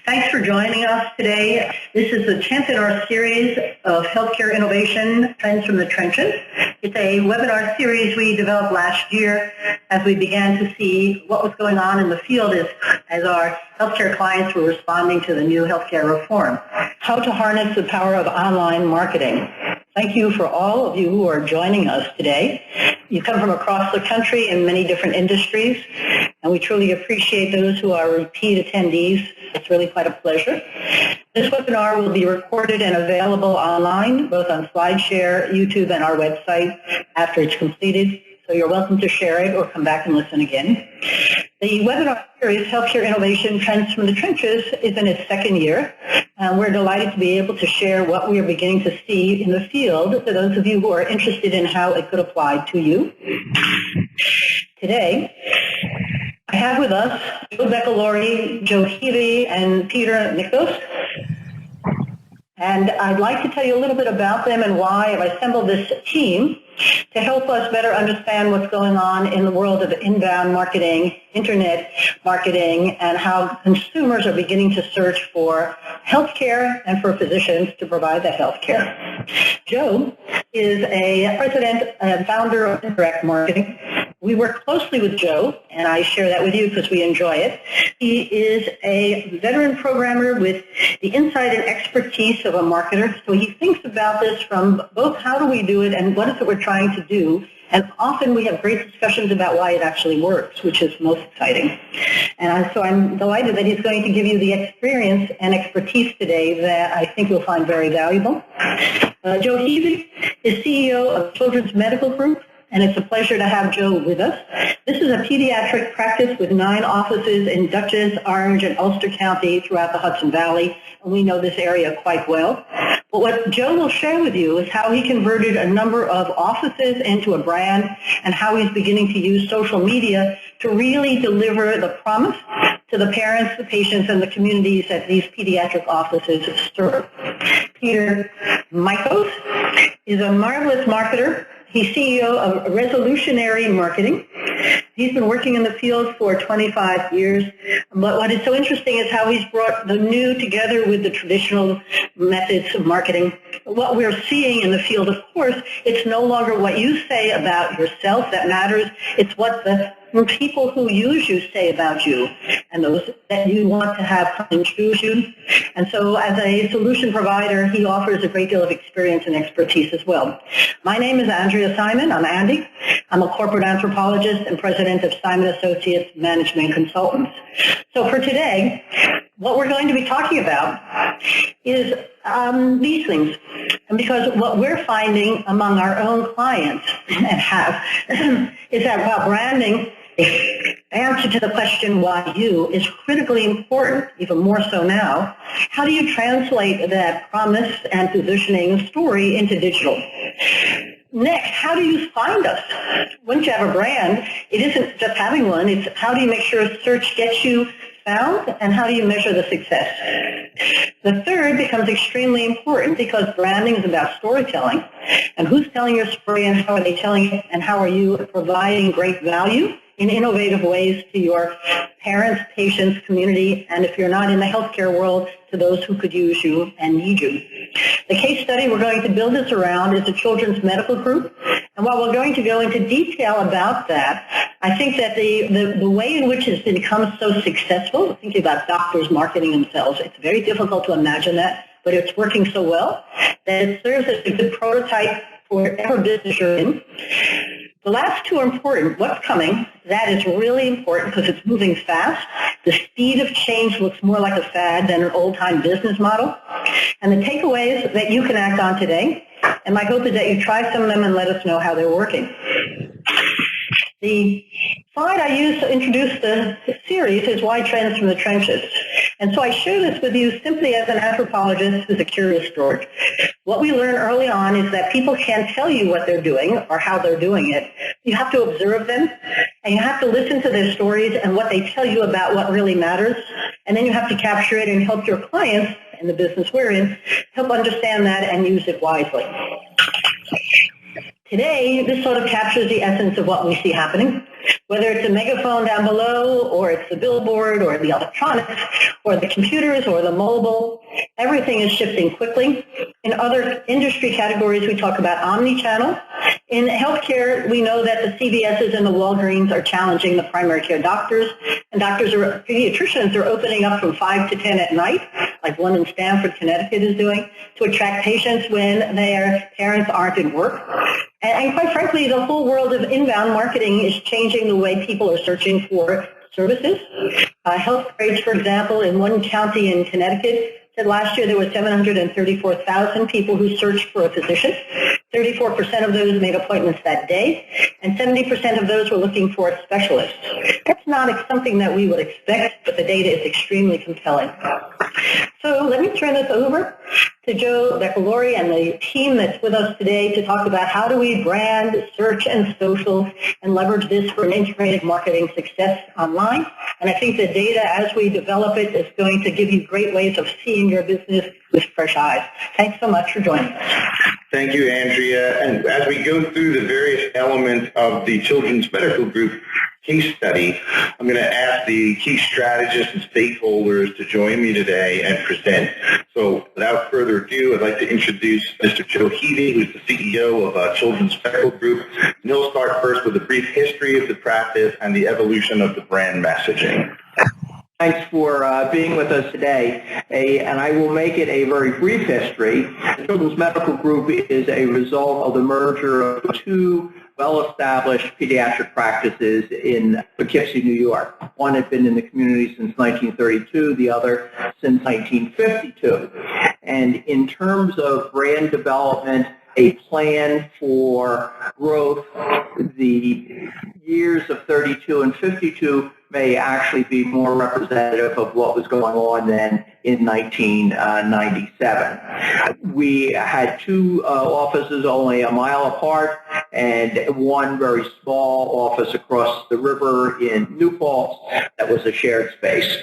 Thanks for joining us today. This is the 10th in our series of Healthcare Innovation Trends from the Trenches. It's a webinar series we developed last year as we began to see what was going on in the field as our healthcare clients were responding to the new healthcare reform. How to harness the power of online marketing. Thank you for all of you who are joining us today. You come from across the country in many different industries, and we truly appreciate those who are repeat attendees. It's really quite a pleasure. This webinar will be recorded and available online, both on SlideShare, YouTube, and our website after it's completed. So you're welcome to share it or come back and listen again. The webinar series, Healthcare Innovation Trends from the Trenches, is in its second year. We're delighted to be able to share what we are beginning to see in the field to those of you who are interested in how it could apply to you. Today, I have with us Joe Beccalori, Joe Heavey, and Peter Michos. And I'd like to tell you a little bit about them and why I've assembled this team to help us better understand what's going on in the world of inbound marketing, internet marketing, and how consumers are beginning to search for healthcare and for physicians to provide that healthcare. Joe is a president and founder of Direct Marketing. We work closely with Joe, and I share that with you because we enjoy it. He is a veteran programmer with the insight and expertise of a marketer, so he thinks about this from both how do we do it and what is it we're trying to do, and often we have great discussions about why it actually works, which is most exciting. And so I'm delighted that he's going to give you the experience and expertise today that I think you'll find very valuable. Joe Heavey is CEO of Children's Medical Group, and it's a pleasure to have Joe with us. This is a pediatric practice with 9 offices in Dutchess, Orange, and Ulster County throughout the Hudson Valley, and we know this area quite well. But what Joe will share with you is how he converted a number of offices into a brand and how he's beginning to use social media to really deliver the promise to the parents, the patients, and the communities that these pediatric offices serve. Peter Michos is a marvelous marketer. He's CEO of Resolutionary Marketing. He's been working in the field for 25 years. But what is so interesting is how he's brought the new together with the traditional methods of marketing. What we're seeing in the field, of course, it's no longer what you say about yourself that matters. It's what the people who use you say about you and those that you want to have come and choose you. And so as a solution provider, he offers a great deal of experience and expertise as well. My name is Andrea Simon. I'm Andy. I'm a corporate anthropologist and president of Simon Associates Management Consultants. So for today, what we're going to be talking about is these things. And because what we're finding among our own clients and have is that while branding, the answer to the question, why you, is critically important, even more so now, how do you translate that promise and positioning story into digital? Next, how do you find us? Once you have a brand, it isn't just having one, it's how do you make sure search gets you found, and how do you measure the success? The third becomes extremely important because branding is about storytelling. And who's telling your story and how are they telling it, and how are you providing great value in innovative ways to your parents, patients, community, and if you're not in the healthcare world, to those who could use you and need you. The case study we're going to build this around is the Children's Medical Group. And while we're going to go into detail about that, I think that the way in which it's become so successful, thinking about doctors marketing themselves, it's very difficult to imagine that, but it's working so well that it serves as a good prototype for whatever business you're in. The last two are important. What's coming, that is really important because it's moving fast. The speed of change looks more like a fad than an old-time business model. And the takeaways that you can act on today, and my hope is that you try some of them and let us know how they're working. The slide I use to introduce the series is Why Trends from the Trenches. And so I share this with you simply as an anthropologist who's a curious George. What we learn early on is that people can't tell you what they're doing or how they're doing it. You have to observe them, and you have to listen to their stories and what they tell you about what really matters. And then you have to capture it and help your clients, in the business we're in, help understand that and use it wisely. Today, this sort of captures the essence of what we see happening. Whether it's a megaphone down below, or it's the billboard, or the electronics, or the computers, or the mobile, everything is shifting quickly. In other industry categories, we talk about omni-channel. In healthcare, we know that the CVSs and the Walgreens are challenging the primary care doctors, and pediatricians are opening up from 5 to 10 at night, like one in Stamford, Connecticut is doing, to attract patients when their parents aren't at work. And quite frankly, the whole world of inbound marketing is changing the way people are searching for services. Health rates, for example, in one county in Connecticut, said last year there were 734,000 people who searched for a physician. 34% of those made appointments that day, and 70% of those were looking for a specialist. That's not something that we would expect, but the data is extremely compelling. So let me turn this over to Joe Beccalori and the team that's with us today to talk about how do we brand, search, and social, and leverage this for an integrated marketing success online. And I think the data, as we develop it, is going to give you great ways of seeing your business with fresh eyes. Thanks so much for joining us. Thank you, Andrea. And as we go through the various elements of the Children's Medical Group case study, I'm going to ask the key strategists and stakeholders to join me today and present. So without further ado, I'd like to introduce Mr. Joe Heavey, who's the CEO of Children's Medical Group. And he'll start first with a brief history of the practice and the evolution of the brand messaging. Thanks for being with us today, and I will make it a very brief history. The Children's Medical Group is a result of the merger of two well-established pediatric practices in Poughkeepsie, New York. One had been in the community since 1932, the other since 1952. And in terms of brand development, a plan for growth, the years of 32 and 52 may actually be more representative of what was going on then in 1997. We had two offices only a mile apart and one very small office across the river in New Paltz that was a shared space.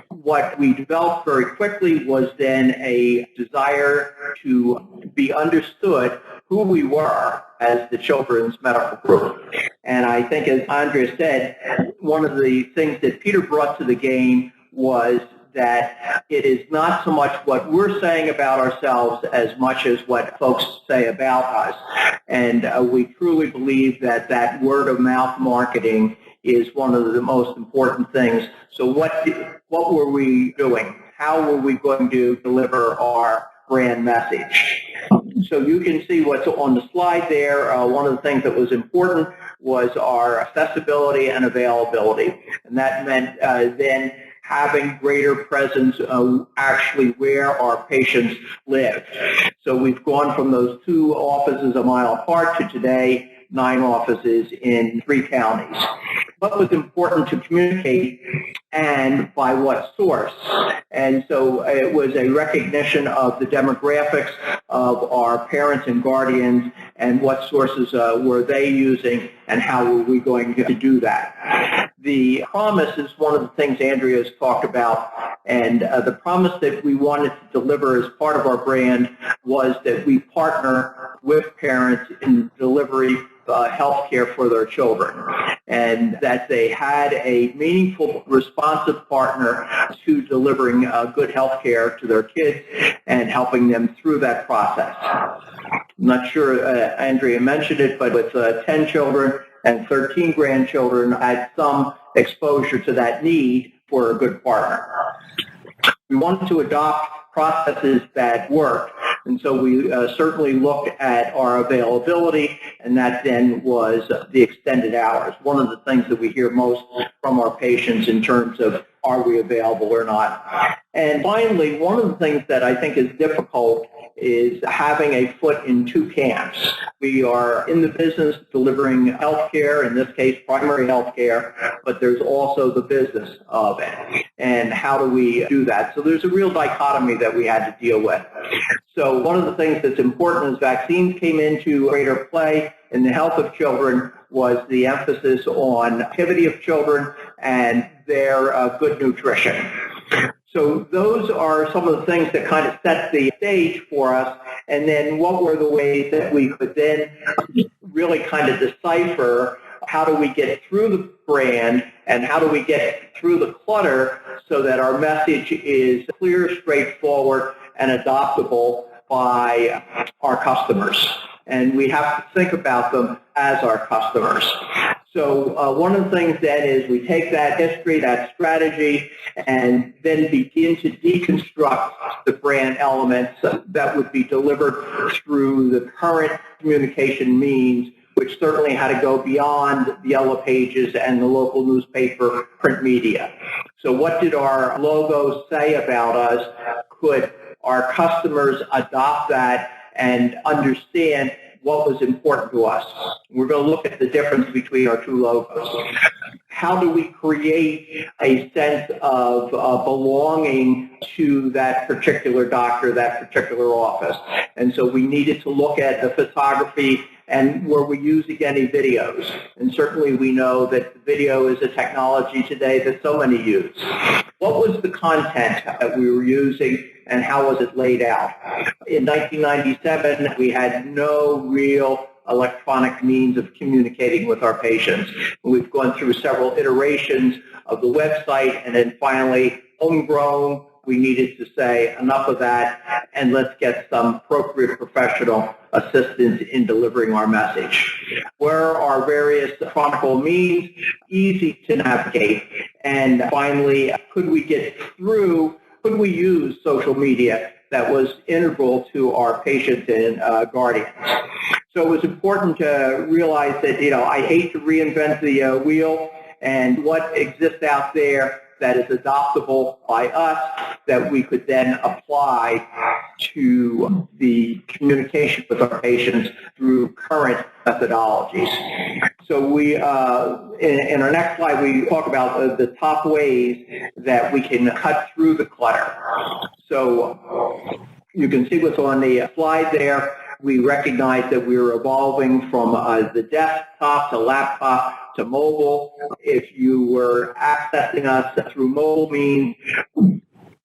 What we developed very quickly was then a desire to be understood who we were as the Children's Medical Group. And I think, as Andrea said, one of the things that Peter brought to the game was that it is not so much what we're saying about ourselves as much as what folks say about us. And we truly believe that that word-of-mouth marketing is one of the most important things. So what were we doing? How were we going to deliver our brand message? So you can see what's on the slide there. One of the things that was important was our accessibility and availability. And that meant then having greater presence actually where our patients live. So we've gone from those two offices a mile apart to today 9 offices in 3 counties. What was important to communicate and by what source? And so it was a recognition of the demographics of our parents and guardians and what sources were they using and how were we going to do that. The promise is one of the things Andrea has talked about, and the promise that we wanted to deliver as part of our brand was that we partner with parents in delivery health care for their children, and that they had a meaningful, responsive partner to delivering good health care to their kids and helping them through that process. I'm not sure Andrea mentioned it, but with 10 children and 13 grandchildren, I had some exposure to that need for a good partner. We wanted to adopt processes that worked, and so we certainly looked at our availability, and that then was the extended hours. One of the things that we hear most from our patients in terms of are we available or not. And finally, one of the things that I think is difficult is having a foot in 2 camps. We are in the business delivering health care, in this case primary health care, but there's also the business of it. And how do we do that? So there's a real dichotomy that we had to deal with. So one of the things that's important as vaccines came into greater play in the health of children was the emphasis on activity of children and their good nutrition. So those are some of the things that kind of set the stage for us, and then what were the ways that we could then really kind of decipher how do we get through the brand and how do we get through the clutter so that our message is clear, straightforward, and adoptable by our customers. And we have to think about them as our customers. So one of the things then is we take that history, that strategy, and then begin to deconstruct the brand elements that would be delivered through the current communication means, which certainly had to go beyond the yellow pages and the local newspaper print media. So what did our logos say about us? Could our customers adopt that and understand what was important to us? We're going to look at the difference between our two logos. How do we create a sense of belonging to that particular doctor, that particular office? And so we needed to look at the photography and were we using any videos? And certainly we know that video is a technology today that so many use. What was the content that we were using and how was it laid out? In 1997, we had no real electronic means of communicating with our patients. We've gone through several iterations of the website, and then finally, homegrown, we needed to say enough of that, and let's get some appropriate professional assistance in delivering our message. Where are various chronicle means? Easy to navigate. And finally, could we use social media that was integral to our patients and guardians? So it was important to realize that, I hate to reinvent the wheel, and what exists out there that is adoptable by us that we could then apply to the communication with our patients through current methodologies. So we, in our next slide, we talk about the top ways that we can cut through the clutter. So you can see what's on the slide there. We recognize that we were evolving from the desktop to laptop to mobile. If you were accessing us through mobile means,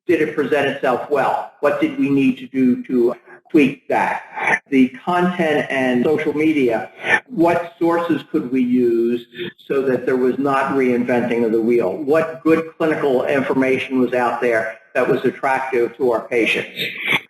did it present itself well? What did we need to do to tweak that? The content and social media, what sources could we use so that there was not reinventing of the wheel? What good clinical information was out there that was attractive to our patients?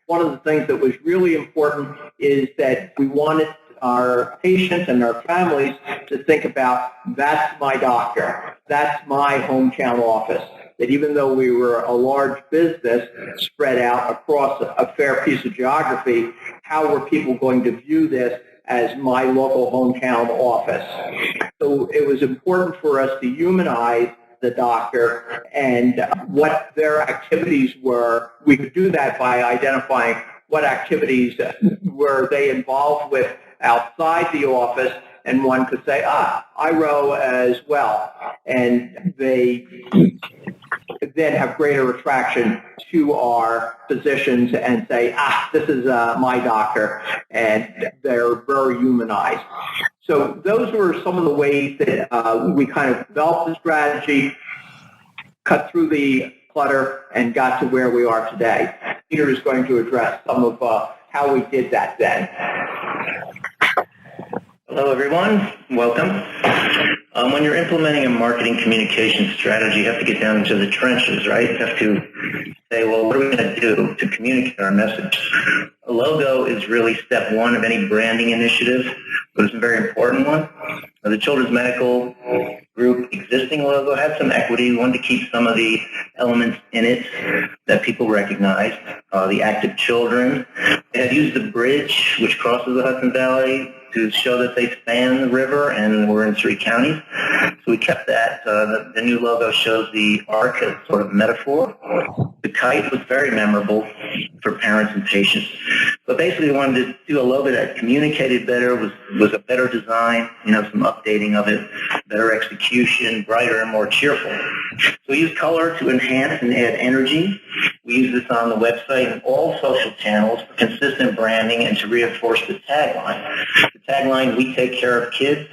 One of the things that was really important is that we wanted our patients and our families to think about, that's my doctor, that's my hometown office. That even though we were a large business spread out across a fair piece of geography, how were people going to view this as my local hometown office? So it was important for us to humanize the doctor and what their activities were. We could do that by identifying what activities were they involved with outside the office, and one could say, I row as well. And they then have greater attraction to our physicians and say, this is my doctor, and they're very humanized. So those were some of the ways that we kind of developed the strategy, cut through the clutter, and got to where we are today. Peter is going to address some of how we did that then. Hello, everyone. Welcome. When you're implementing a marketing communication strategy, you have to get down into the trenches, right? You have to say, well, what are we going to do to communicate our message? A logo is really step one of any branding initiative, but it's a very important one. The Children's Medical Group existing logo had some equity. We wanted to keep some of the elements in it that people recognized. The active children. They had used the bridge, which crosses the Hudson Valley, to show that they span the river, and we're in 3 counties. So we kept that. The new logo shows the arc as sort of metaphor. The kite was very memorable for parents and patients. But basically we wanted to do a logo that communicated better, was a better design, some updating of it, better execution, brighter and more cheerful. So we used color to enhance and add energy. We use this on the website and all social channels for consistent branding and to reinforce the tagline. The tagline, "We take care of kids,"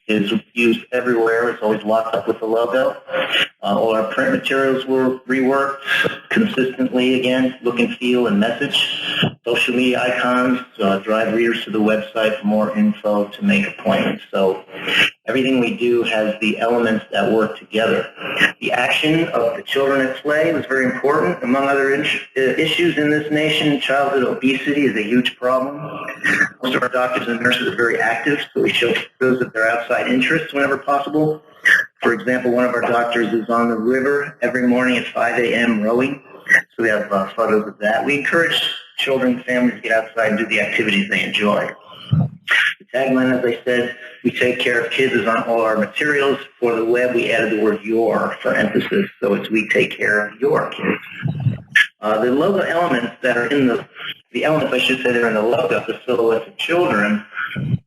is used everywhere. It's always locked up with the logo. All our print materials were reworked consistently, again, look and feel and message. Social media icons drive readers to the website for more info to make appointments. So Everything we do has the elements that work together. The action of the children at play was very important. Among other issues in this nation, childhood obesity is a huge problem. Most of our doctors and nurses are very active, so we show photos of their outside interests whenever possible. For example, one of our doctors is on the river every morning at 5 a.m. rowing, so we have photos of that. We encourage children and families to get outside and do the activities they enjoy. The tagline, as I said, we take care of kids, is on all our materials. For the web, we added the word your for emphasis, so it's we take care of your kids. The logo elements that are in the elements, I should say, that are in the logo, the silhouettes of children,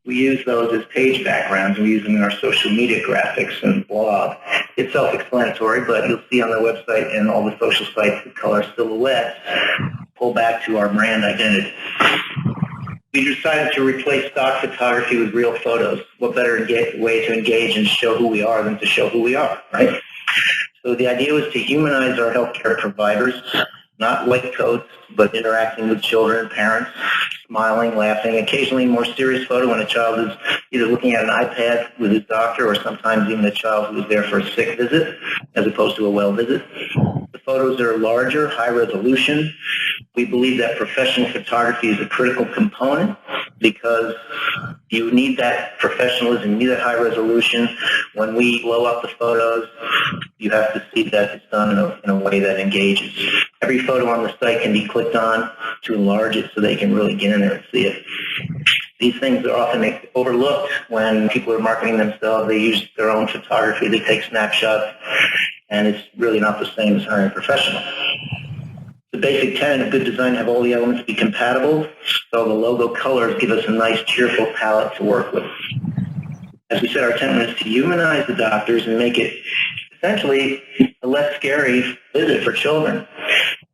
we use those as page backgrounds. We use them in our social media graphics and blog. It's self-explanatory, but you'll see on the website and all the social sites the color silhouettes pull back to our brand identity. We decided to replace stock photography with real photos. What better way to engage and show who we are than to show who we are, right? So the idea was to humanize our healthcare providers, not white coats, but interacting with children, parents, smiling, laughing, occasionally a more serious photo when a child is either looking at an iPad with his doctor or sometimes even a child who is there for a sick visit as opposed to a well visit. The photos are larger, high resolution. We believe that professional photography is a critical component because you need that professionalism, you need that high resolution. When we blow up the photos, you have to see that it's done in a way that engages. Every photo on the site can be clicked on to enlarge it so they can really get in there and see it. These things are often overlooked when people are marketing themselves. They use their own photography, they take snapshots, and it's really not the same as hiring a professional. The basic tenet of good design have all the elements be compatible, so the logo colors give us a nice, cheerful palette to work with. As we said, our intent was to humanize the doctors and make it essentially a less scary visit for children.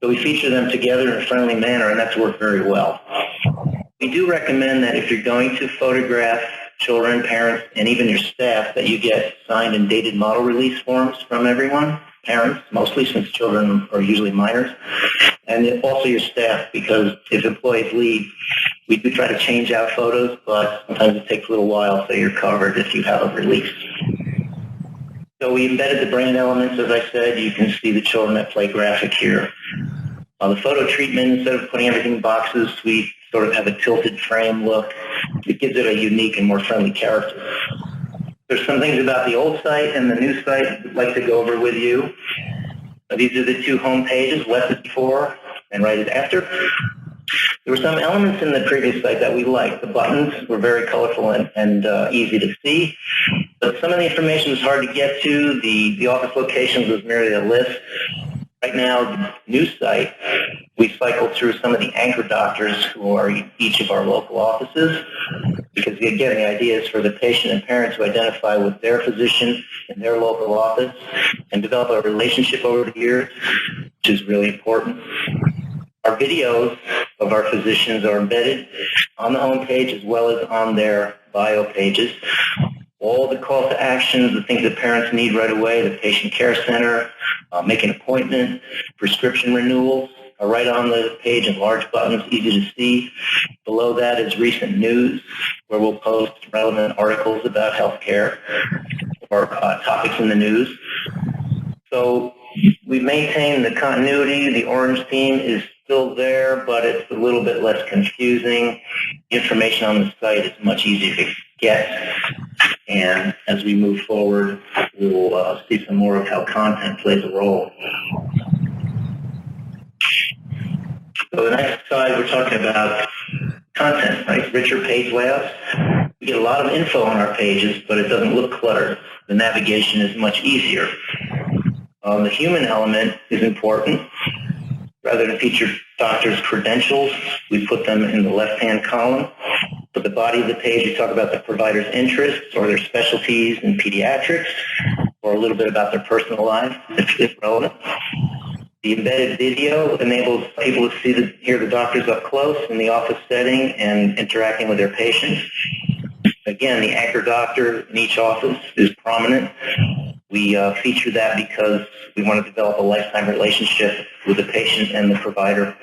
So we feature them together in a friendly manner, and that's worked very well. We do recommend that if you're going to photograph children, parents, and even your staff, that you get signed and dated model release forms from everyone, parents mostly, since children are usually minors, and also your staff, because if employees leave, we do try to change out photos, but sometimes it takes a little while, so you're covered if you have a release. So we embedded the brand elements, as I said. You can see the children at play graphic here. The photo treatment, instead of putting everything in boxes, we sort of have a tilted frame look. It gives it a unique and more friendly character. There's some things about the old site and the new site I'd like to go over with you. These are the two home pages, left it before and right it after. There were some elements in the previous site that we liked. The buttons were very colorful and easy to see, but some of the information was hard to get to. The office locations was merely a list. Right now, the new site, we cycle through some of the anchor doctors who are each of our local offices, because again, the idea is for the patient and parent to identify with their physician in their local office and develop a relationship over the years, which is really important. Our videos of our physicians are embedded on the home page as well as on their bio pages. All the call to actions, the things that parents need right away, the patient care center, make an appointment, prescription renewals are right on the page in large buttons, easy to see. Below that is recent news, where we'll post relevant articles about healthcare or topics in the news. So we maintain the continuity. The orange theme is still there, but it's a little bit less confusing. Information on the site is much easier to get. And as we move forward, we'll see some more of how content plays a role. So the next slide, we're talking about content, right? Richer page layouts. We get a lot of info on our pages, but it doesn't look cluttered. The navigation is much easier. The human element is important. Rather than feature doctors' credentials, we put them in the left-hand column. For the body of the page, we talk about the provider's interests or their specialties in pediatrics, or a little bit about their personal life, if relevant. The embedded video enables people to hear the doctors up close in the office setting and interacting with their patients. Again, the anchor doctor in each office is prominent. We feature that because we want to develop a lifetime relationship with the patient and the provider.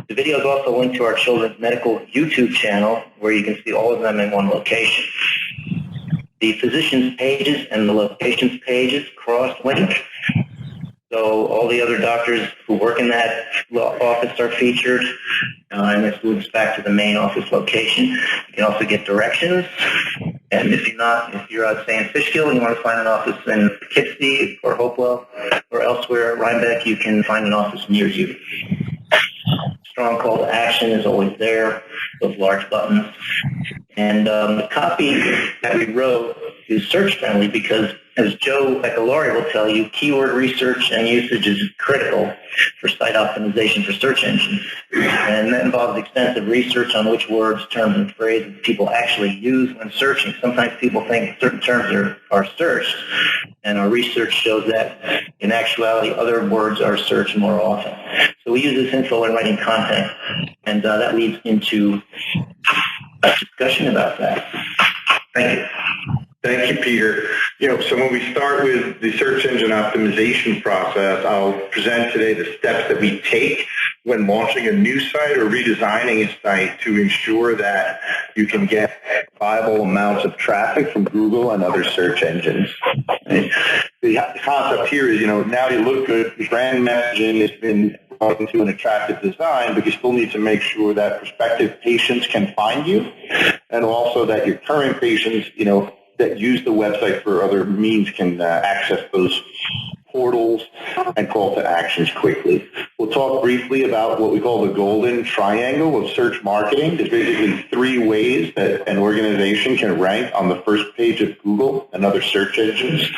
The video is also linked to our children's medical YouTube channel, where you can see all of them in one location. the physicians' pages and the locations pages cross-link. So all the other doctors who work in that office are featured, and this moves back to the main office location. You can also get directions. And if you're out, say, in Fishkill and you want to find an office in Poughkeepsie or Hopewell or elsewhere at Rhinebeck, you can find an office near you. Strong call to action is always there, those large buttons. And the copy that we wrote is search-friendly because, as Joe Beccalori will tell you, keyword research and usage is critical for site optimization for search engines. And that involves extensive research on which words, terms, and phrases people actually use when searching. Sometimes people think certain terms are searched, and our research shows that in actuality other words are searched more often. So we use this info in writing content, and that leads into a discussion about that. Thank you. Thank you, Peter. So when we start with the search engine optimization process, I'll present today the steps that we take when launching a new site or redesigning a site to ensure that you can get viable amounts of traffic from Google and other search engines. Right? The concept here is, now you look good, your brand messaging has been brought into an attractive design, but you still need to make sure that prospective patients can find you, and also that your current patients, that use the website for other means can access those portals and call to actions quickly. We'll talk briefly about what we call the golden triangle of search marketing. There's basically 3 ways that an organization can rank on the first page of Google and other search engines.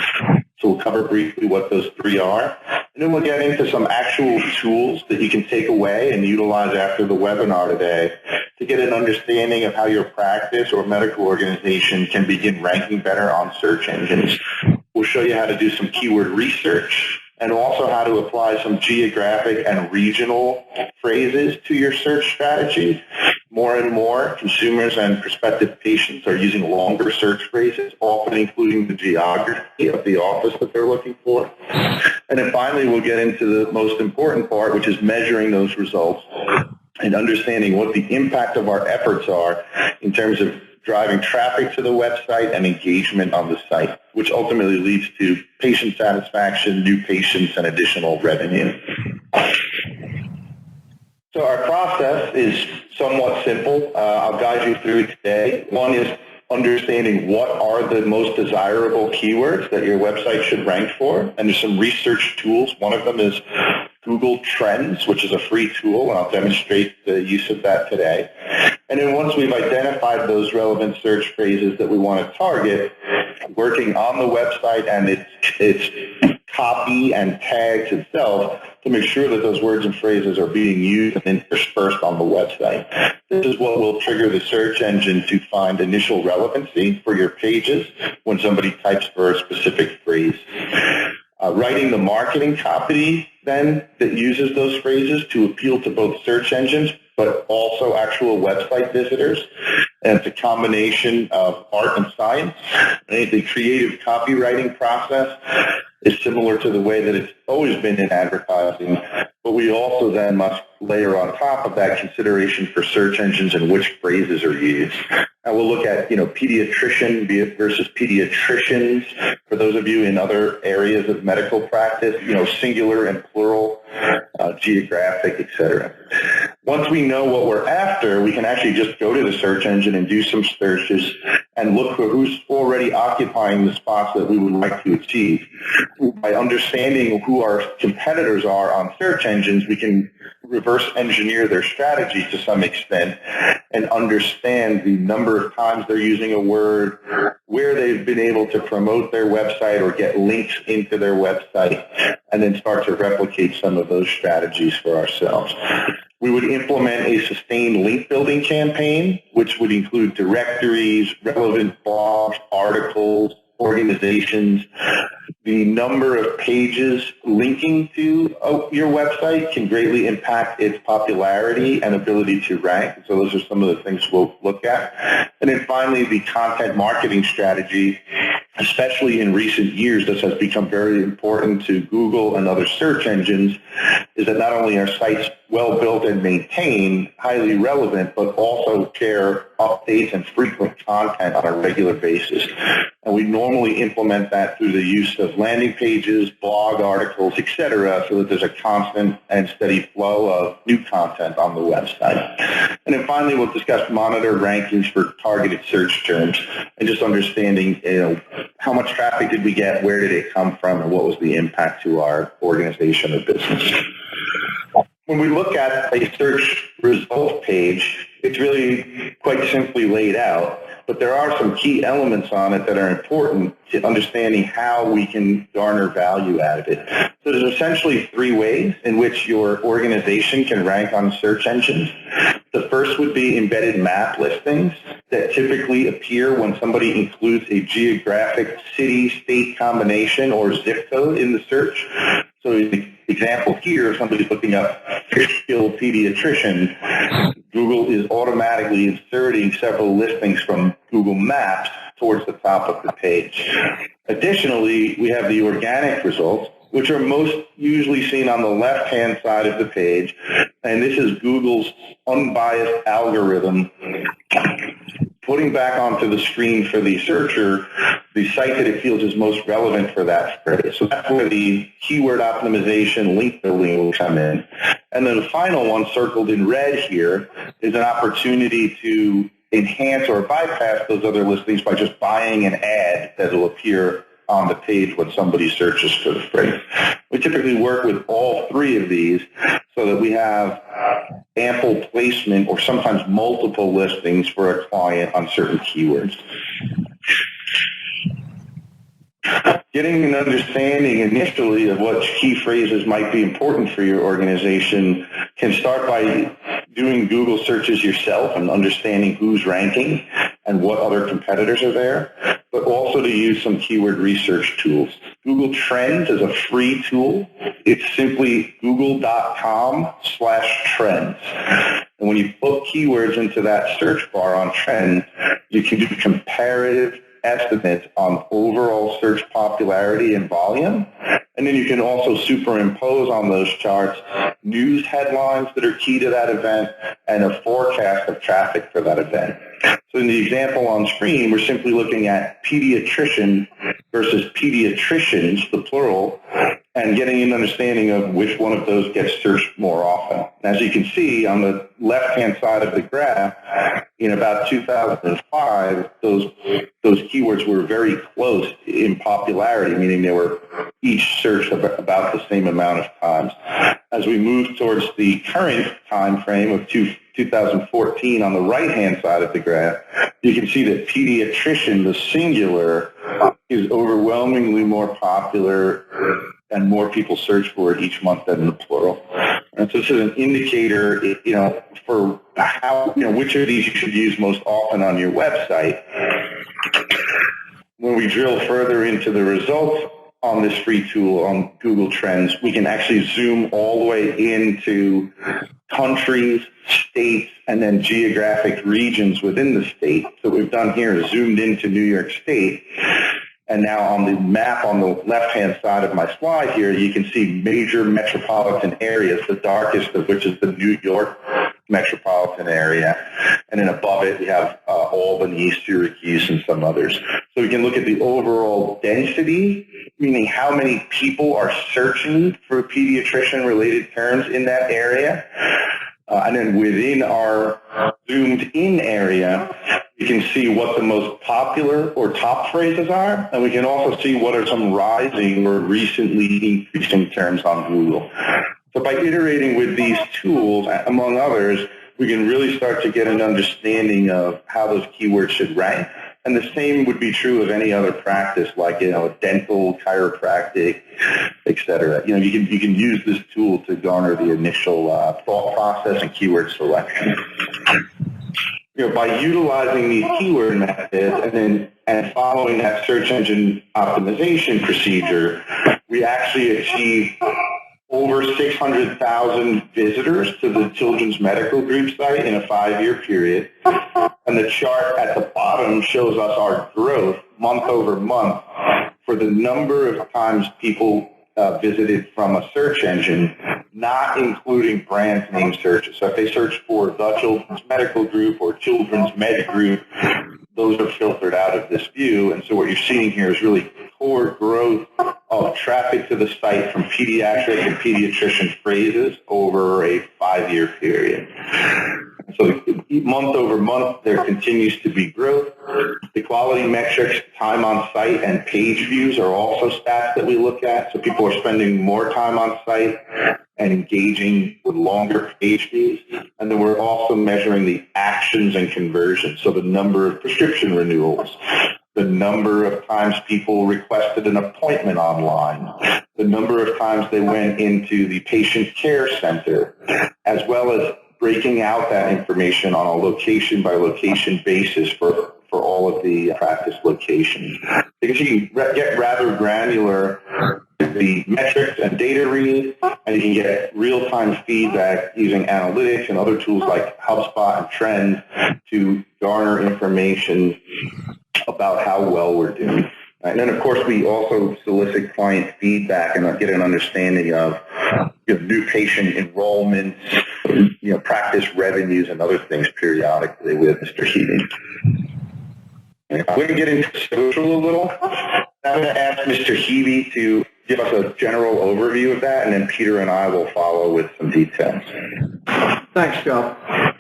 So we'll cover briefly what those 3 are. And then we'll get into some actual tools that you can take away and utilize after the webinar today to get an understanding of how your practice or medical organization can begin ranking better on search engines. We'll show you how to do some keyword research and also how to apply some geographic and regional phrases to your search strategy. More and more consumers and prospective patients are using longer search phrases, often including the geography of the office that they're looking for. And then finally, we'll get into the most important part, which is measuring those results and understanding what the impact of our efforts are in terms of driving traffic to the website and engagement on the site, which ultimately leads to patient satisfaction, new patients, and additional revenue. So our process is somewhat simple. I'll guide you through it today. One is understanding what are the most desirable keywords that your website should rank for. And there's some research tools. One of them is Google Trends, which is a free tool, and I'll demonstrate the use of that today. And then once we've identified those relevant search phrases that we want to target, working on the website and its copy and tags itself to make sure that those words and phrases are being used and interspersed on the website. This is what will trigger the search engine to find initial relevancy for your pages when somebody types for a specific phrase. Writing the marketing copy then that uses those phrases to appeal to both search engines but also actual website visitors. And it's a combination of art and science. The creative copywriting process is similar to the way that it's always been in advertising, but we also then must layer on top of that consideration for search engines and which phrases are used. And we'll look at, pediatrician versus pediatricians, for those of you in other areas of medical practice, singular and plural, geographic, etc. Once we know what we're after, we can actually just go to the search engine and do some searches and look for who's already occupying the spots that we would like to achieve. By understanding who our competitors are on search engines, we can reverse engineer their strategy to some extent and understand the number of times they're using a word, where they've been able to promote their website or get links into their website, and then start to replicate some of those strategies for ourselves. We would implement a sustained link building campaign, which would include directories, relevant blogs, articles, organizations. The number of pages linking to your website can greatly impact its popularity and ability to rank. So those are some of the things we'll look at. And then finally, the content marketing strategy, especially in recent years, this has become very important to Google and other search engines is that not only are sites well built and maintained, highly relevant, but also share updates and frequent content on a regular basis. And we normally implement that through the use of landing pages, blog articles, etc., so that there's a constant and steady flow of new content on the website. And then finally, we'll discuss monitor rankings for targeted search terms and just understanding, how much traffic did we get, where did it come from, and what was the impact to our organization or business. When we look at a search results page, it's really quite simply laid out, but there are some key elements on it that are important to understanding how we can garner value out of it. So there's essentially three ways in which your organization can rank on search engines. The first would be embedded map listings that typically appear when somebody includes a geographic city-state combination or zip code in the search. So the example here, if somebody's looking up fish-kill pediatrician, Google is automatically inserting several listings from Google Maps towards the top of the page. Additionally, we have the organic results, which are most usually seen on the left-hand side of the page. And this is Google's unbiased algorithm putting back onto the screen for the searcher the site that it feels is most relevant for that phrase. So that's where the keyword optimization, link building will come in. And then the final one circled in red here is an opportunity to enhance or bypass those other listings by just buying an ad that will appear on the page when somebody searches for the phrase. We typically work with all three of these so that we have ample placement or sometimes multiple listings for a client on certain keywords. Getting an understanding initially of what key phrases might be important for your organization can start by doing Google searches yourself and understanding who's ranking and what other competitors are there, but also to use some keyword research tools. Google Trends is a free tool. It's simply google.com/trends. And when you put keywords into that search bar on trends, you can do comparative estimates on overall search popularity and volume. And then you can also superimpose on those charts news headlines that are key to that event and a forecast of traffic for that event. So in the example on screen, we're simply looking at pediatrician versus pediatricians, the plural, and getting an understanding of which one of those gets searched more often. As you can see on the left-hand side of the graph, in about 2005, those keywords were very close in popularity, meaning they were each searched about the same amount of times. As we move towards the current time frame of 2014 on the right-hand side of the graph, you can see that pediatrician, the singular, is overwhelmingly more popular and more people search for it each month than the plural. And so this is an indicator, for how, which of these you should use most often on your website. When we drill further into the results on this free tool on Google Trends, we can actually zoom all the way into countries, states, and then geographic regions within the state. So what we've done here is zoomed into New York State. And now on the map on the left-hand side of my slide here, you can see major metropolitan areas, the darkest of which is the New York metropolitan area. And then above it, we have Albany, Syracuse, and some others. So we can look at the overall density, meaning how many people are searching for pediatrician-related terms in that area. And then within our zoomed-in area, you can see what the most popular or top phrases are, and we can also see what are some rising or recently increasing terms on Google. So by iterating with these tools, among others, we can really start to get an understanding of how those keywords should rank. And the same would be true of any other practice, like dental, chiropractic, et cetera. You can use this tool to garner the initial thought process and keyword selection. By utilizing these keyword methods and following that search engine optimization procedure, we actually achieve over 600,000 visitors to the Children's Medical Group site in a 5-year period. And the chart at the bottom shows us our growth month over month for the number of times people visited from a search engine, not including brand name searches. So if they search for the Children's Medical Group or Children's Med Group, those are filtered out of this view. And so what you're seeing here is really core growth of traffic to the site from pediatric and pediatrician phrases over a 5-year period. So month over month, there continues to be growth. The quality metrics, time on site, and page views are also stats that we look at. So people are spending more time on site and engaging with longer page views. And then we're also measuring the actions and conversions. So the number of prescription renewals, the number of times people requested an appointment online, the number of times they went into the patient care center, as well as breaking out that information on a location-by-location basis for all of the practice locations. Because you can get rather granular with the metrics and data read, and you can get real-time feedback using analytics and other tools like HubSpot and Trends to garner information about how well we're doing. And then, of course, we also solicit client feedback and get an understanding of new patient enrollments, practice revenues, and other things periodically with Mr. Heavey. And if we can get into social a little, I'm going to ask Mr. Heavey to give us a general overview of that, and then Peter and I will follow with some details. Thanks, Joe.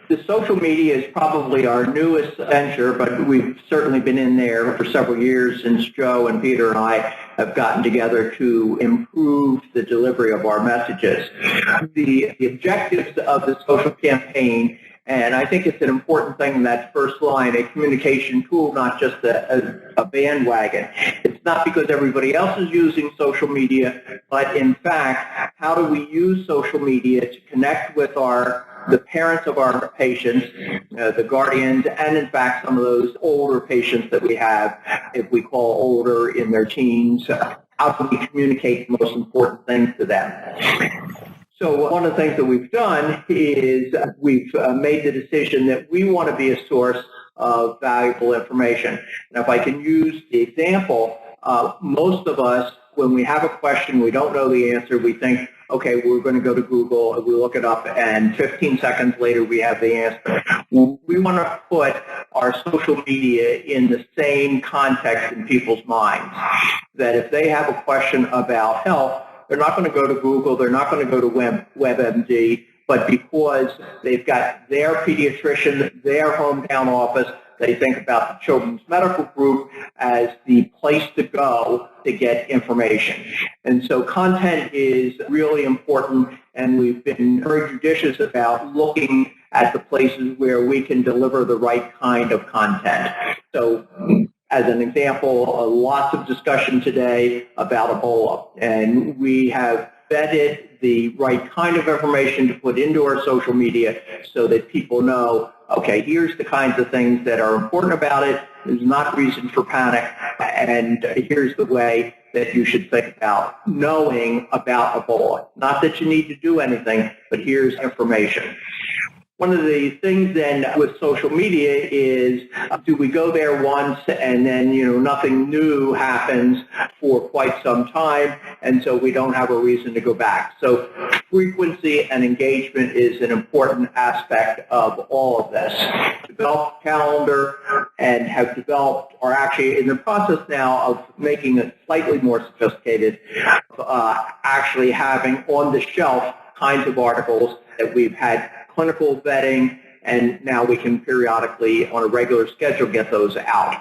The social media is probably our newest venture, but we've certainly been in there for several years since Joe and Peter and I have gotten together to improve the delivery of our messages. The objectives of the social campaign, and I think it's an important thing in that first line, a communication tool, not just a bandwagon. It's not because everybody else is using social media, but in fact, how do we use social media to connect with the parents of our patients, the guardians, and in fact some of those older patients that we have, if we call older in their teens, how do we communicate the most important things to them? So one of the things that we've done is we've made the decision that we want to be a source of valuable information. Now, if I can use the example, most of us, when we have a question, we don't know the answer, we think, okay, we're going to go to Google, and we look it up, and 15 seconds later we have the answer. We want to put our social media in the same context in people's minds, that if they have a question about health, they're not going to go to Google, they're not going to go to WebMD, but because they've got their pediatrician, their hometown office, they think about the Children's Medical Group as the place to go to get information. And so content is really important, and we've been very judicious about looking at the places where we can deliver the right kind of content. So as an example, lots of discussion today about Ebola, and we have vetted the right kind of information to put into our social media so that people know, okay, here's the kinds of things that are important about it, there's not reason for panic, and here's the way that you should think about knowing about Ebola. Not that you need to do anything, but here's information. One of the things then with social media is, do we go there once and then, nothing new happens for quite some time, and so we don't have a reason to go back. So frequency and engagement is an important aspect of all of this. Develop a calendar and have developed, or actually in the process now of making it slightly more sophisticated, actually having on the shelf kinds of articles that we've had clinical vetting, and now we can periodically, on a regular schedule, get those out.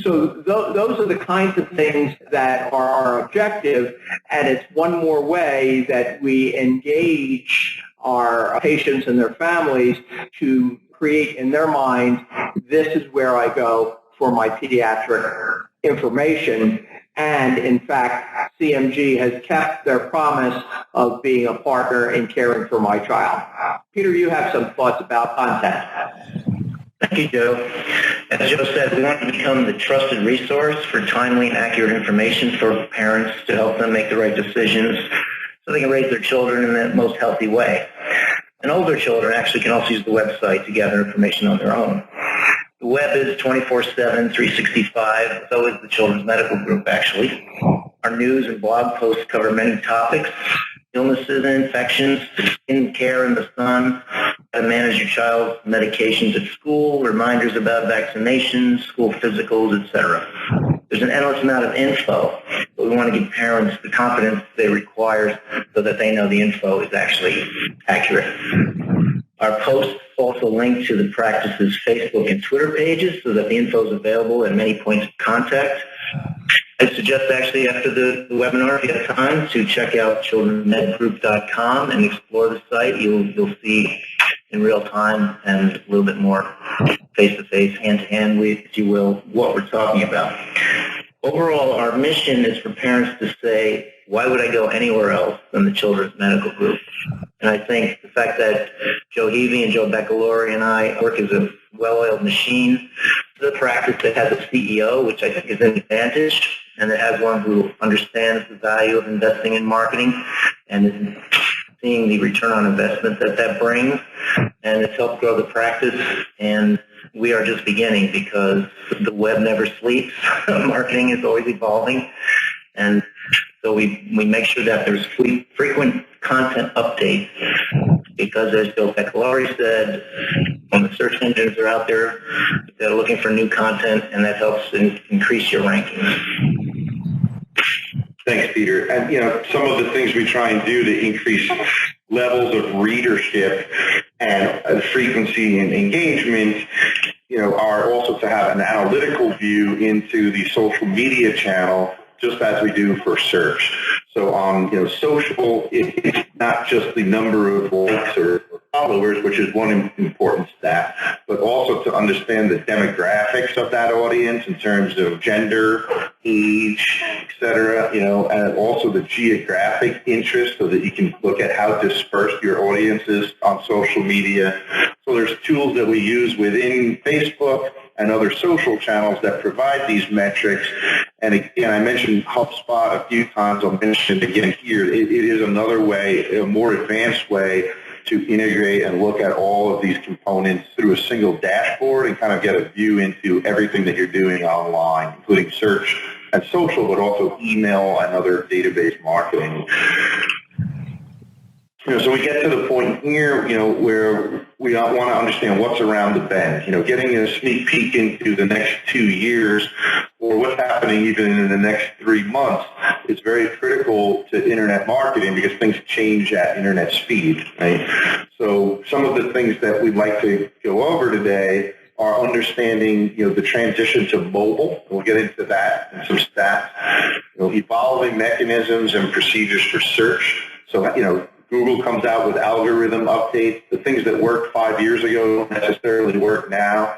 So those are the kinds of things that are our objective, and it's one more way that we engage our patients and their families to create in their mind, this is where I go for my pediatric information. And in fact, CMG has kept their promise of being a partner in caring for my child. Peter, you have some thoughts about content. Thank you, Joe. As Joe said, we want to become the trusted resource for timely and accurate information for parents to help them make the right decisions so they can raise their children in the most healthy way. And older children actually can also use the website to gather information on their own. The web is 24/7, 365, so is the Children's Medical Group, actually. Our news and blog posts cover many topics, illnesses and infections, skin care in the sun, how to manage your child's medications at school, reminders about vaccinations, school physicals, etc. There's an endless amount of info, but we want to give parents the confidence they require so that they know the info is actually accurate. Our posts also link to the practice's Facebook and Twitter pages so that the info is available at many points of contact. I suggest actually after the webinar, if you have time, to check out childrenmedgroup.com and explore the site. You'll see in real time and a little bit more face-to-face, hand-to-hand, if you will, what we're talking about. Overall, our mission is for parents to say, why would I go anywhere else than the Children's Medical Group? And I think the fact that Joe Heavey and Joe Beccalori and I work as a well-oiled machine, the practice that has a CEO, which I think is an advantage, and it has one who understands the value of investing in marketing and is seeing the return on investment that brings, and it's helped grow the practice, and we are just beginning because the web never sleeps. Marketing is always evolving, and so we make sure that there's frequent content updates because, as Joe Beccalori said, when the search engines are out there, they're looking for new content, and that helps increase your rankings. Thanks, Peter. And, some of the things we try and do to increase levels of readership and frequency and engagement, are also to have an analytical view into the social media channel, just as we do for search. So on social, it's not just the number of likes or followers, which is one important stat, but also to understand the demographics of that audience in terms of gender, age, etc. And also the geographic interest, so that you can look at how dispersed your audience is on social media. So there's tools that we use within Facebook and other social channels that provide these metrics. And again, I mentioned HubSpot a few times. I'll mention it again here. It is another way, a more advanced way to integrate and look at all of these components through a single dashboard and kind of get a view into everything that you're doing online, including search and social, but also email and other database marketing. So we get to the point here, where we want to understand what's around the bend, getting a sneak peek into the next 2 years or what's happening even in the next 3 months is very critical to internet marketing because things change at internet speed, right? So some of the things that we'd like to go over today are understanding, the transition to mobile. We'll get into that and some stats. Evolving mechanisms and procedures for search. So, Google comes out with algorithm updates. The things that worked 5 years ago don't necessarily work now.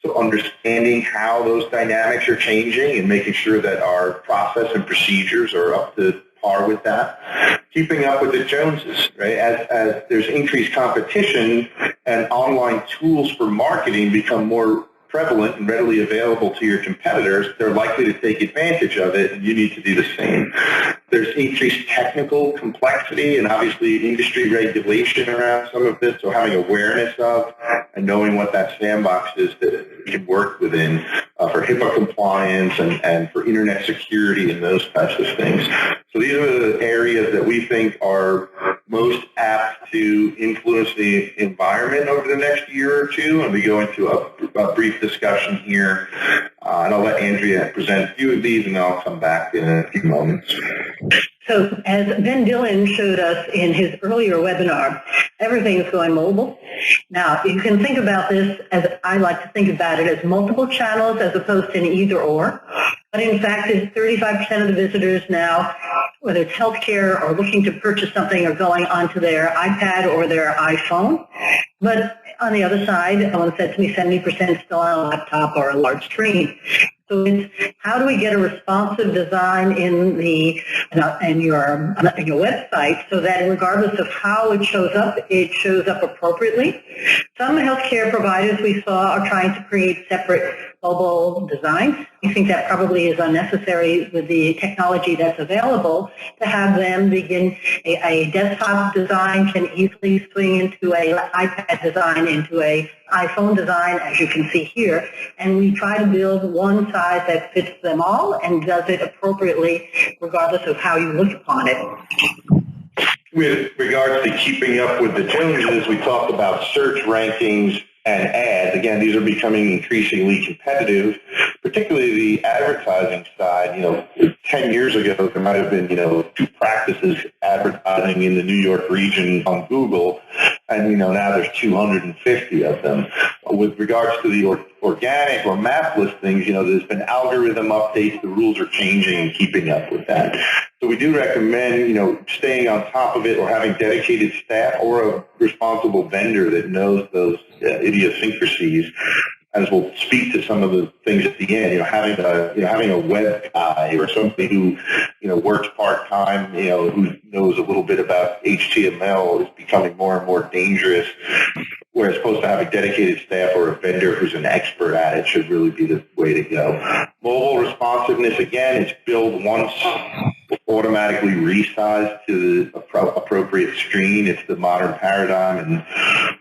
So understanding how those dynamics are changing and making sure that our process and procedures are up to par with that. Keeping up with the Joneses, right? As there's increased competition and online tools for marketing become more prevalent and readily available to your competitors, they're likely to take advantage of it, and you need to do the same. There's increased technical complexity and obviously industry regulation around some of this, so having awareness of and knowing what that sandbox is that you can work within for HIPAA compliance and for internet security and those types of things. So these are the areas that we think are most apt to influence the environment over the next year or two, and we go into a brief discussion here. And I'll let Andrea present a few of these, and then I'll come back in a few moments. So as Ben Dillon showed us in his earlier webinar, everything's going mobile. Now, you can think about this, as I like to think about it, as multiple channels as opposed to an either or. But in fact, 35% of the visitors now, whether it's healthcare or looking to purchase something, are going onto their iPad or their iPhone. But on the other side, someone said to me 70% still on a laptop or a large screen. So it's how do we get a responsive design in your website so that regardless of how it shows up appropriately. Some healthcare providers we saw are trying to create separate mobile designs. We think that probably is unnecessary with the technology that's available to have them begin a desktop design can easily swing into an iPad design, into a iPhone design, as you can see here. And we try to build one size that fits them all and does it appropriately regardless of how you look upon it. With regards to keeping up with the Joneses, we talked about search rankings and ads. Again, these are becoming increasingly competitive, particularly the advertising side. 10 years ago, there might have been, 2 practices advertising in the New York region on Google, and, now there's 250 of them. With regards to the organic or map listings, there's been algorithm updates. The rules are changing and keeping up with that. So we do recommend, staying on top of it or having dedicated staff or a responsible vendor that knows those idiosyncrasies. As we'll speak to some of the things at the end, having a web guy or somebody who, works part-time, who knows a little bit about HTML is becoming more and more dangerous. Where it's supposed to have a dedicated staff or a vendor who's an expert at it should really be the way to go. Mobile responsiveness, again, it's build once, automatically resize to the appropriate screen. It's the modern paradigm, and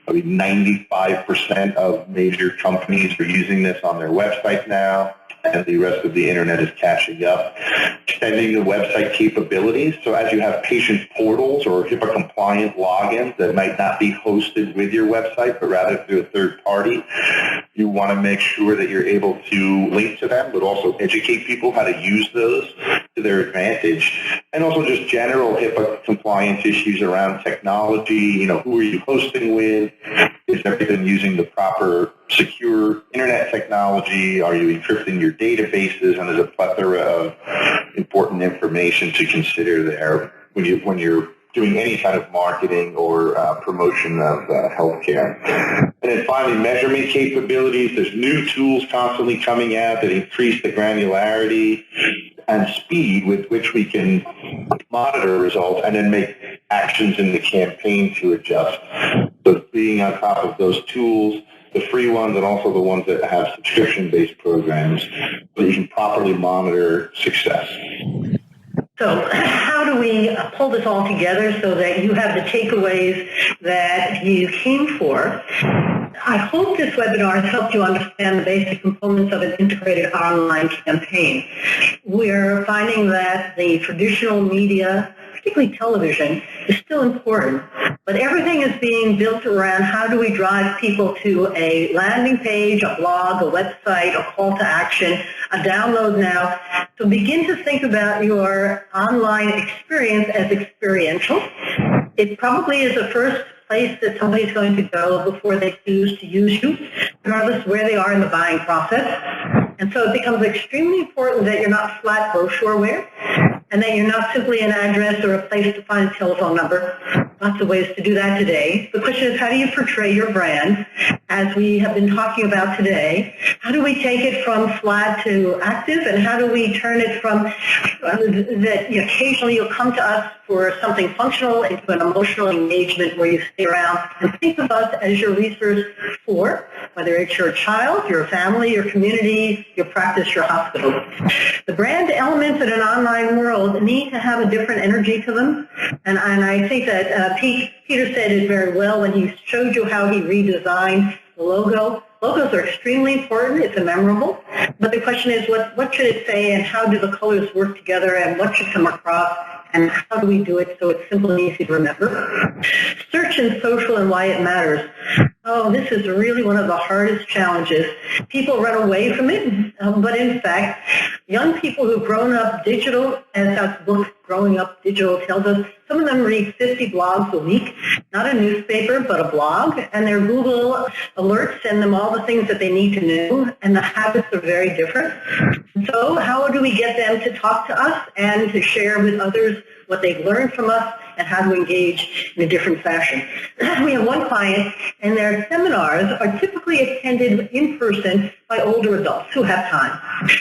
95% of major companies are using this on their website now, and the rest of the internet is catching up. Extending the website capabilities, so as you have patient portals or HIPAA-compliant logins that might not be hosted with your website, but rather through a third party, you want to make sure that you're able to link to them, but also educate people how to use those to their advantage. And also just general HIPAA compliance issues around technology, who are you hosting with? Is everything using the proper secure internet technology? Are you encrypting your databases? And there's a plethora of important information to consider there when you're doing any kind of marketing or promotion of healthcare. And then finally, measurement capabilities. There's new tools constantly coming out that increase the granularity and speed with which we can monitor results and then make actions in the campaign to adjust. So being on top of those tools, the free ones and also the ones that have subscription-based programs, so you can properly monitor success. So how do we pull this all together so that you have the takeaways that you came for? I hope this webinar has helped you understand the basic components of an integrated online campaign. We're finding that the traditional media, particularly television, is still important, but everything is being built around how do we drive people to a landing page, a blog, a website, a call to action, a download now. So begin to think about your online experience as experiential. It probably is the first place that somebody's going to go before they choose to use you, regardless of where they are in the buying process. And so it becomes extremely important that you're not flat brochureware, and that you're not simply an address or a place to find a telephone number. Lots of ways to do that today. The question is, how do you portray your brand, as we have been talking about today? How do we take it from flat to active, and how do we turn it from that occasionally you'll come to us for something functional into an emotional engagement where you stay around and think of us as your resource for, whether it's your child, your family, your community, your practice, your hospital. The brand elements in an online world need to have a different energy to them, and I think that Peter said it very well when he showed you how he redesigned the logo. Logos are extremely important. It's memorable. But the question is, what should it say, and how do the colors work together, and what should come across, and how do we do it so it's simple and easy to remember? Search and social and why it matters. Oh, this is really one of the hardest challenges. People run away from it, but in fact, young people who've grown up digital, as that book, Growing Up Digital, tells us, some of them read 50 blogs a week, not a newspaper, but a blog, and their Google alerts send them all the things that they need to know, and the habits are very different. So how do we get them to talk to us and to share with others what they've learned from us and how to engage in a different fashion? We have one client, and their seminars are typically attended in person by older adults who have time.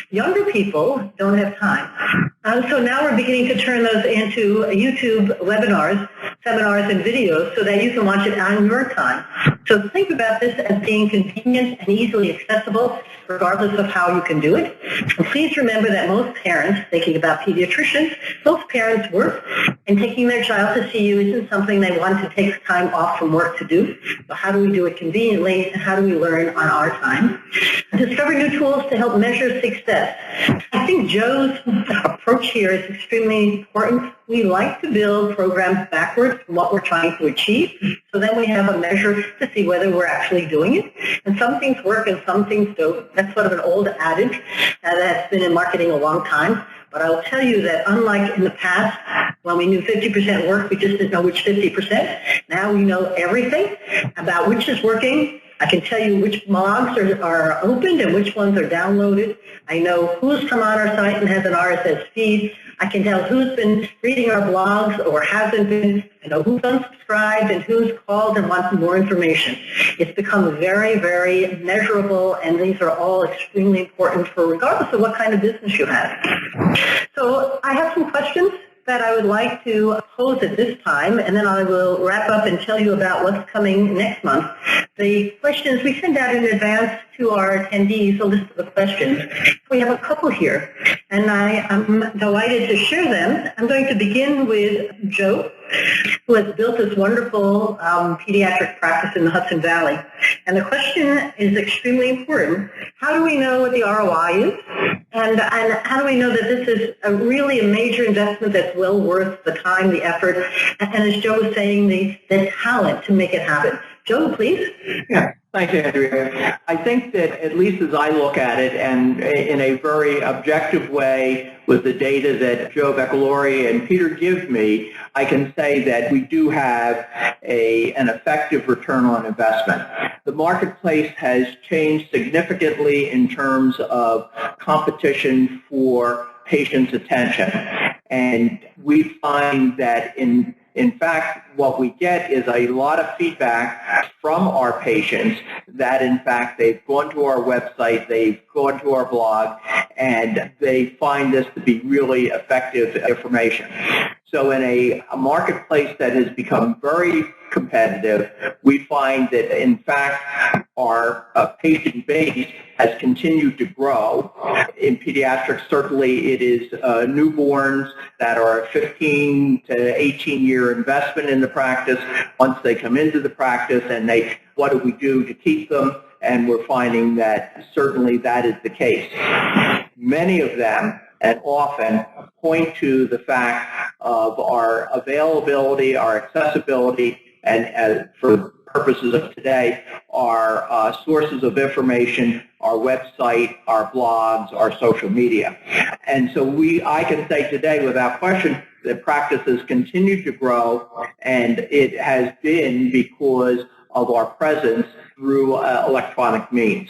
Younger people don't have time. So now we're beginning to turn those into YouTube webinars, seminars, and videos so that you can watch it on your time. So think about this as being convenient and easily accessible, regardless of how you can do it. And please remember that most parents, thinking about pediatricians, most parents work, and taking their child to see you isn't something they want to take time off from work to do. So how do we do it conveniently, and how do we learn on our time? Discover new tools to help measure success. I think Joe's approach here is extremely important. we like to build programs backwards from what we're trying to achieve. So then we have a measure to see whether we're actually doing it. And some things work and some things don't. That's sort of an old adage that's been in marketing a long time. But I will tell you that unlike in the past, when we knew 50% worked, we just didn't know which 50%. Now we know everything about which is working. I can tell you which blogs are opened and which ones are downloaded. I know who's come on our site and has an RSS feed. I can tell who's been reading our blogs or hasn't been. I know who's unsubscribed and who's called and wants more information. It's become very, very measurable, and these are all extremely important for regardless of what kind of business you have. So I have some questions that I would like to pose at this time, and then I will wrap up and tell you about what's coming next month. The questions we send out in advance to our attendees, a list of the questions. We have a couple here, and I am delighted to share them. I'm going to begin with Joe, who has built this wonderful pediatric practice in the Hudson Valley. And the question is extremely important. How do we know what the ROI is? And how do we know that this is really a major investment that's well worth the time, the effort, and as Joe was saying, the talent to make it happen? Joe, please. Yeah, thanks, Andrea. I think that at least as I look at it, and in a very objective way with the data that Joe Beccalori and Peter give me, I can say that we do have an effective return on investment. The marketplace has changed significantly in terms of competition for patients' attention. And we find that in fact, what we get is a lot of feedback from our patients that, in fact, they've gone to our website, they've gone to our blog, and they find this to be really effective information. So in a marketplace that has become very competitive, we find that, in fact, our patient base has continued to grow. In pediatrics, certainly it is newborns that are a 15 to 18-year investment in the practice. Once they come into the practice, and what do we do to keep them? And we're finding that certainly that is the case. Many of them, and often, point to the fact of our availability, our accessibility, and for purposes of today, our sources of information, our website, our blogs, our social media. And so I can say today without question that practice has continued to grow, and it has been because of our presence through electronic means.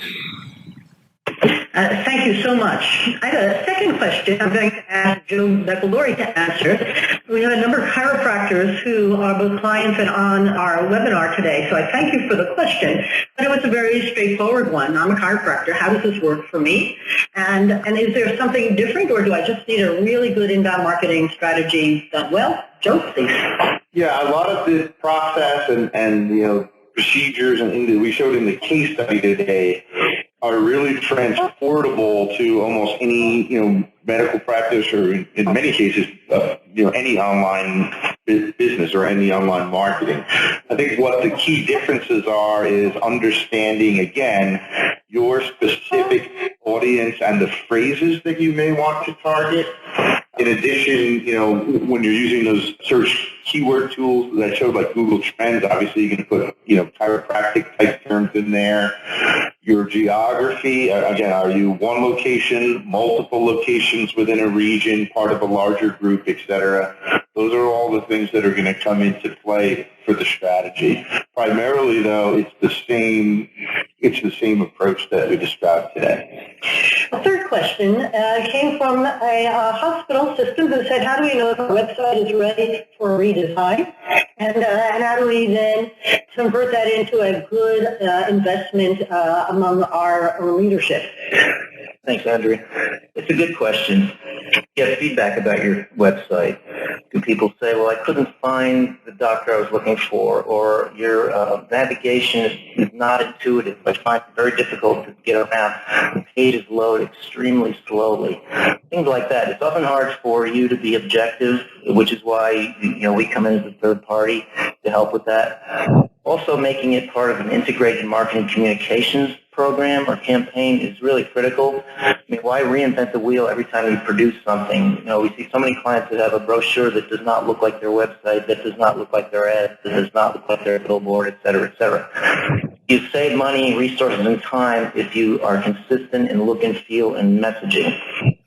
Thank you so much. I have a second question I'm going to ask Joe Beccalori to answer. We have a number of chiropractors who are both clients and on our webinar today, so I thank you for the question. But it was a very straightforward one. I'm a chiropractor. How does this work for me? And is there something different, or do I just need a really good inbound marketing strategy done well? Joe, please. Yeah, a lot of this process and procedures and we showed in the case study today are really transportable to almost any medical practice, or in many cases any online business or any online marketing. I think what the key differences are is understanding, again, your specific audience and the phrases that you may want to target. In addition, when you're using those search keyword tools that I showed, like Google Trends, obviously you can put, chiropractic type terms in there. Your geography, again, are you one location, multiple locations within a region, part of a larger group, et cetera? Those are all the things that are going to come into play for the strategy. Primarily, though, it's the same approach that we described today. A third question came from a hospital system who said, how do we know if our website is ready for a redesign? And how do we then convert that into a good investment among our leadership? Thanks, Andrea. It's a good question. You have feedback about your website. Do people say, well, I couldn't find the doctor I was looking for, or your navigation is not intuitive. I find it very difficult to get around. The pages load extremely slowly. Things like that. It's often hard for you to be objective, which is why we come in as a third party to help with that. Also, making it part of an integrated marketing communications program or campaign is really critical. I mean, why reinvent the wheel every time you produce something? You know, we see so many clients that have a brochure that does not look like their website, that does not look like their ad, that does not look like their billboard, et cetera, et cetera. You save money, resources, and time if you are consistent in look and feel and messaging.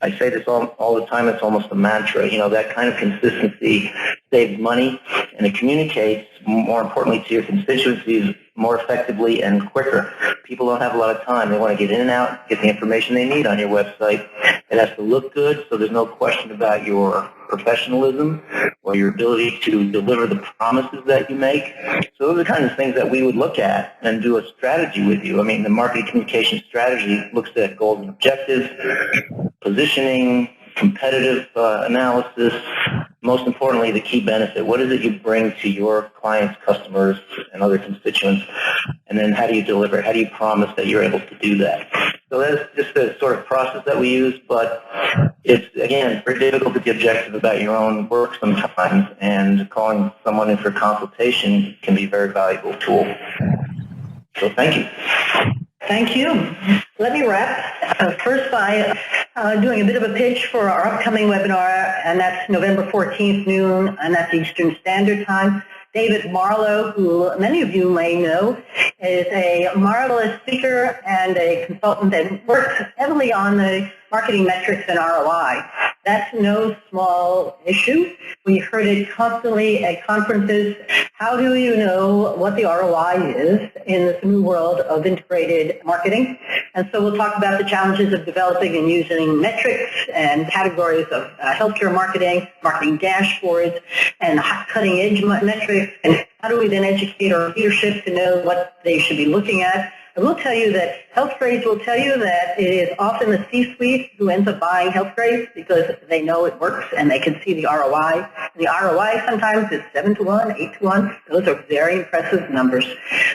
I say this all the time. It's almost a mantra. You know, that kind of consistency saves money, and it communicates, more importantly, to your constituencies more effectively and quicker. People don't have a lot of time. They want to get in and out, get the information they need on your website. It has to look good, so there's no question about your professionalism or your ability to deliver the promises that you make. So those are the kinds of things that we would look at and do a strategy with you. I mean, the marketing communication strategy looks at goals and objectives, positioning, competitive analysis, most importantly, the key benefit. What is it you bring to your clients, customers, and other constituents? And then how do you deliver it? How do you promise that you're able to do that? So that's just the sort of process that we use, but it's, again, very difficult to be objective about your own work sometimes, and calling someone in for consultation can be a very valuable tool. So thank you. Thank you. Let me wrap first by doing a bit of a pitch for our upcoming webinar, and that's November 14th, noon, and that's Eastern Standard Time. David Marlowe, who many of you may know, is a marvelous speaker and a consultant that works heavily on the marketing metrics and ROI. That's no small issue. We heard it constantly at conferences. How do you know what the ROI is in this new world of integrated marketing? And so we'll talk about the challenges of developing and using metrics and categories of healthcare marketing, marketing dashboards, and cutting-edge metrics, and how do we then educate our leadership to know what they should be looking at. I will tell you that health grades will tell you that it is often the C-suite who ends up buying health grades because they know it works and they can see the ROI. And the ROI sometimes is 7-to-1, 8-to-1. Those are very impressive numbers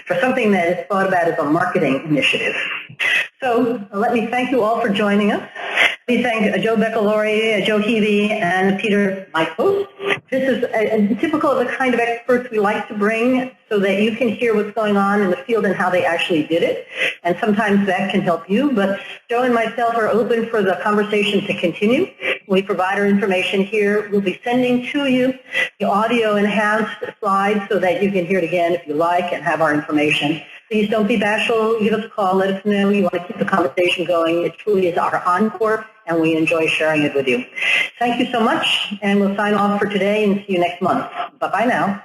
for something that is thought about as a marketing initiative. So let me thank you all for joining us. Let me thank Joe Beccalori, Joe Heavey, and Peter Michos. This is typical of the kind of experts we like to bring so that you can hear what's going on in the field and how they actually did it. And sometimes that can help you. But Joe and myself are open for the conversation to continue. We provide our information here. We'll be sending to you the audio enhanced slides so that you can hear it again if you like and have our information. Please don't be bashful. Give us a call. Let us know you want to keep the conversation going. It truly is our encore, and we enjoy sharing it with you. Thank you so much, and we'll sign off for today and see you next month. Bye-bye now.